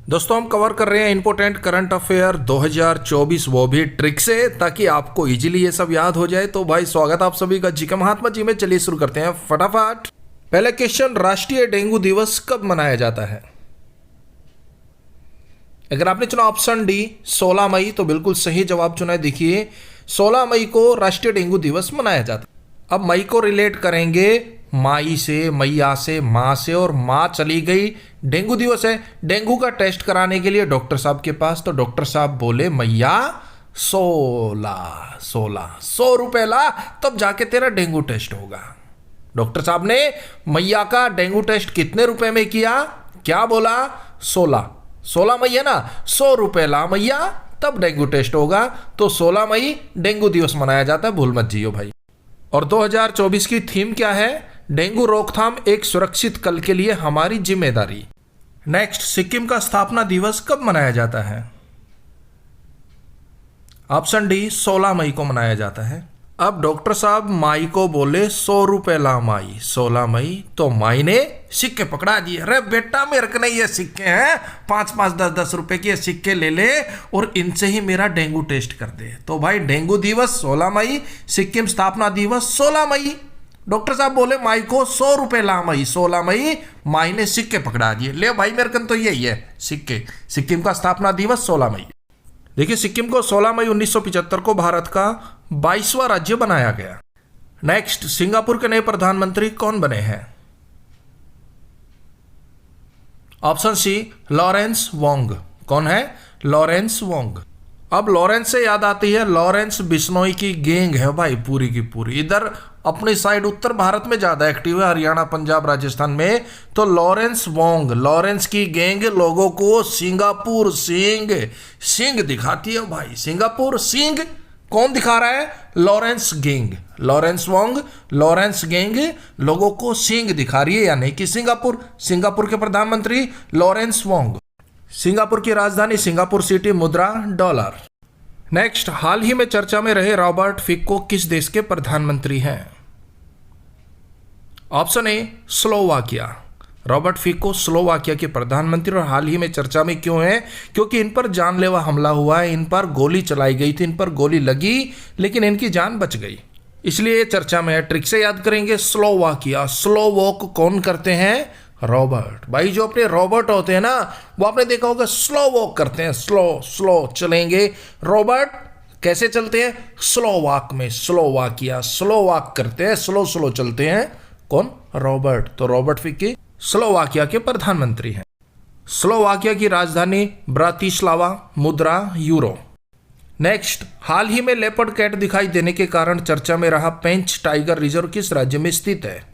दोस्तों हम कवर कर रहे हैं इंपोर्टेंट करंट अफेयर 2024, वो भी ट्रिक से, ताकि आपको इजीली ये सब याद हो जाए। तो भाई स्वागत आप सभी का जीके महात्मा जी में। चलिए शुरू करते हैं फटाफट। पहला क्वेश्चन, राष्ट्रीय डेंगू दिवस कब मनाया जाता है? अगर आपने चुना ऑप्शन डी 16 मई तो बिल्कुल सही जवाब चुना है। देखिए 16 मई को राष्ट्रीय डेंगू दिवस मनाया जाता है। अब मई को रिलेट करेंगे माई से, मैया से, माँ से, और माँ चली गई, डेंगू दिवस है। डेंगू का टेस्ट कराने के लिए डॉक्टर साहब के पास, तो डॉक्टर साहब बोले मैया 100 रुपए ला, तब जाके तेरा डेंगू टेस्ट होगा। डॉक्टर साहब ने मैया का डेंगू टेस्ट कितने रुपए में किया? क्या बोला? 16 मई है ना, 100 रुपए ला मैया, तब डेंगू टेस्ट होगा। तो 16 मई डेंगू दिवस मनाया जाता है, भूल मत जियो भाई। और 2024 की थीम क्या है? डेंगू रोकथाम एक सुरक्षित कल के लिए हमारी जिम्मेदारी। नेक्स्ट, सिक्किम का स्थापना दिवस कब मनाया जाता है? ऑप्शन डी 16 मई को मनाया जाता है। अब डॉक्टर साहब माई को बोले 100 रुपए ला माई, 16 मई, तो माई ने सिक्के पकड़ा दिए। अरे बेटा मेरे को नहीं, ये सिक्के हैं 5-5, 10-10 रुपए के सिक्के ले ले और इनसे ही मेरा डेंगू टेस्ट कर दे। तो भाई डेंगू दिवस 16 मई, सिक्किम स्थापना दिवस 16 मई। डॉक्टर साहब बोले माई को 100 रुपए ला मई, 16 मई, माई ने सिक्के पकड़ा दिए। ले भाई मेरे कन तो यही है सिक्के। सिक्किम का स्थापना दिवस 16 मई। देखिए सिक्किम को 16 मई 1975 को भारत का 22वां राज्य बनाया गया। नेक्स्ट, सिंगापुर के नए प्रधानमंत्री कौन बने हैं? Option C Lawrence Wong. कौन है? Lawrence Wong. अब लॉरेंस से याद आती है, लॉरेंस बिश्नोई की गैंग है भाई पूरी की पूरी। इधर अपनी साइड उत्तर भारत में ज्यादा एक्टिव है, हरियाणा, पंजाब, राजस्थान में। तो लॉरेंस वोंग, लॉरेंस की गैंग लोगों को सिंगापुर सिंह दिखाती है भाई। सिंगापुर सिंह कौन दिखा रहा है? Lawrence gang, Lawrence Wong, Lawrence gang लोगों को सिंह दिखा रही है, यानी कि सिंगापुर के प्रधानमंत्री लॉरेंस वोंग। सिंगापुर की राजधानी सिंगापुर सिटी, मुद्रा डॉलर। नेक्स्ट, हाल ही में चर्चा में रहे रॉबर्ट फिको किस देश के प्रधानमंत्री हैं? Option A Slovakia. Robert Fico Slovakia के प्रधानमंत्री, और हाल ही में चर्चा में क्यों है? क्योंकि इन पर जानलेवा हमला हुआ है, इन पर गोली चलाई गई थी, इन पर गोली लगी लेकिन इनकी जान बच गई, इसलिए ये चर्चा में है। ट्रिक से याद करेंगे, स्लोवाकिया। स्लो वॉक कौन करते हैं? रॉबर्ट भाई। जो अपने रॉबर्ट होते हैं ना, वो आपने देखा होगा स्लो वॉक करते हैं, स्लो चलेंगे। रॉबर्ट कैसे चलते हैं? स्लो वॉक में। स्लोवाकिया स्लो वॉक करते हैं, स्लो चलते हैं। कौन? रॉबर्ट। तो रॉबर्ट फिको स्लोवाकिया के प्रधानमंत्री हैं। स्लोवाकिया की राजधानी ब्रातिस्लावा, मुद्रा यूरो। नेक्स्ट, हाल ही में लेपर्ड कैट दिखाई देने के कारण चर्चा में रहा पेंच टाइगर रिजर्व किस राज्य में स्थित है?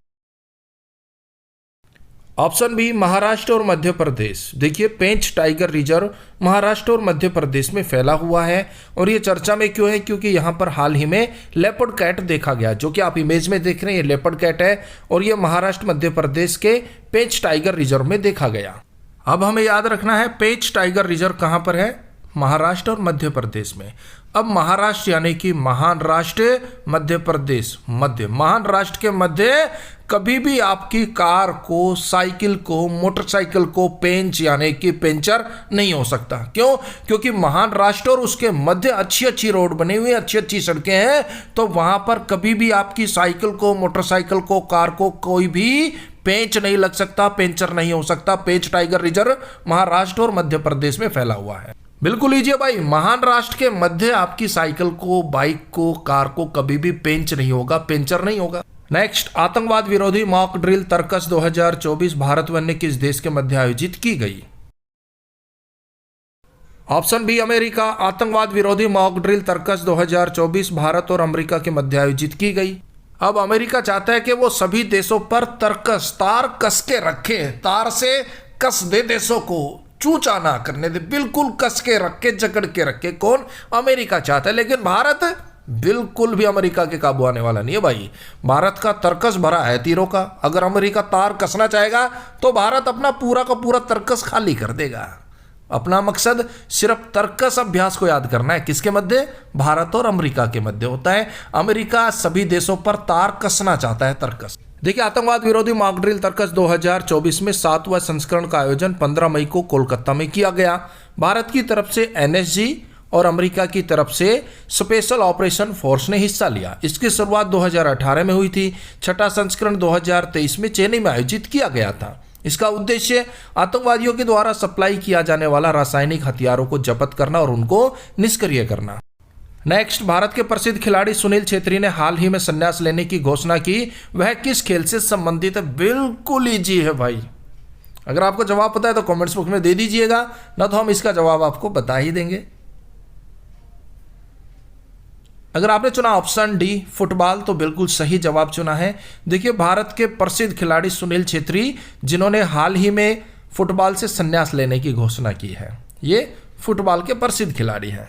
ऑप्शन बी महाराष्ट्र और मध्य प्रदेश। देखिए पेंच टाइगर रिजर्व महाराष्ट्र और मध्य प्रदेश में फैला हुआ है, और ये चर्चा में क्यों है? क्योंकि यहाँ पर हाल ही में लेपर्ड कैट देखा गया, जो कि आप इमेज में देख रहे हैं, ये लेपर्ड कैट है, और ये महाराष्ट्र मध्य प्रदेश के पेंच टाइगर रिजर्व में देखा गया। अब हमें याद रखना है पेंच टाइगर रिजर्व कहाँ पर है? महाराष्ट्र और मध्य प्रदेश में। अब महाराष्ट्र यानी कि महान राष्ट्र, मध्य प्रदेश मध्य। महान राष्ट्र के मध्य कभी भी आपकी कार को, साइकिल को, मोटरसाइकिल को पेंच यानी कि पेंचर नहीं हो सकता। क्यों? क्योंकि महान राष्ट्र और उसके मध्य अच्छी रोड बनी हुई, अच्छी सड़कें हैं, तो वहां पर कभी भी आपकी साइकिल को, मोटरसाइकिल को, कार को कोई भी पेंच नहीं लग सकता, पेंचर नहीं हो सकता। पेंच टाइगर रिजर्व महाराष्ट्र और मध्य प्रदेश में फैला हुआ है। बिल्कुल लीजिए भाई, महान राष्ट्र के मध्य आपकी साइकिल को, बाइक को, कार को कभी भी पेंच नहीं होगा, पेंचर नहीं होगा। नेक्स्ट, आतंकवाद विरोधी मॉक ड्रिल तर्कस 2024 भारत व अन्य किस देश के मध्य आयोजित की गई? Option B America. आतंकवाद विरोधी मॉक ड्रिल तर्कस 2024 भारत और अमेरिका के मध्य आयोजित की गई। अब अमेरिका चाहता है कि वो सभी देशों पर तर्कस, तार कस के रखे, तार से कस दे, देशों को चूचा ना करने दे, बिल्कुल कस के रखे, जकड़ के रखे। कौन? अमेरिका चाहता है, लेकिन भारत बिल्कुल भी अमेरिका के काबू आने वाला नहीं है भाई। भारत का तर्कस भरा है तीरों का। अगर अमेरिका तार कसना चाहेगा तो भारत अपना पूरा का पूरा तर्कस खाली कर देगा। अपना मकसद सिर्फ तर्कस अभ्यास को याद करना है। किसके मध्य? भारत और अमेरिका के मध्य होता है। अमेरिका सभी देशों पर तार कसना चाहता है, तर्कस। देखिए, आतंकवाद विरोधी मॉक ड्रिल तर्कस 2024 में 7वां संस्करण का आयोजन 15 मई को कोलकाता में किया गया। भारत की तरफ से एनएसजी और अमेरिका की तरफ से स्पेशल ऑपरेशन फोर्स ने हिस्सा लिया। इसकी शुरुआत 2018 में हुई थी। छठा संस्करण 2023 में चेन्नई में आयोजित किया गया था। इसका उद्देश्य आतंकवादियों के द्वारा सप्लाई किया जाने वाला रासायनिक हथियारों को जब्त करना और उनको निष्क्रिय करना। नेक्स्ट, भारत के प्रसिद्ध खिलाड़ी सुनील छेत्री ने हाल ही में संन्यास लेने की घोषणा की। वह किस खेल से संबंधित है? बिल्कुल इजी है भाई। अगर आपको जवाब पता है तो कमेंट्स बॉक्स में दे दीजिएगा, ना तो हम इसका जवाब आपको बता ही देंगे। अगर आपने चुना ऑप्शन डी फुटबॉल तो बिल्कुल सही जवाब चुना है। देखिए, भारत के प्रसिद्ध खिलाड़ी सुनील छेत्री, जिन्होंने हाल ही में फुटबॉल से संन्यास लेने की घोषणा की है, ये फुटबॉल के प्रसिद्ध खिलाड़ी हैं।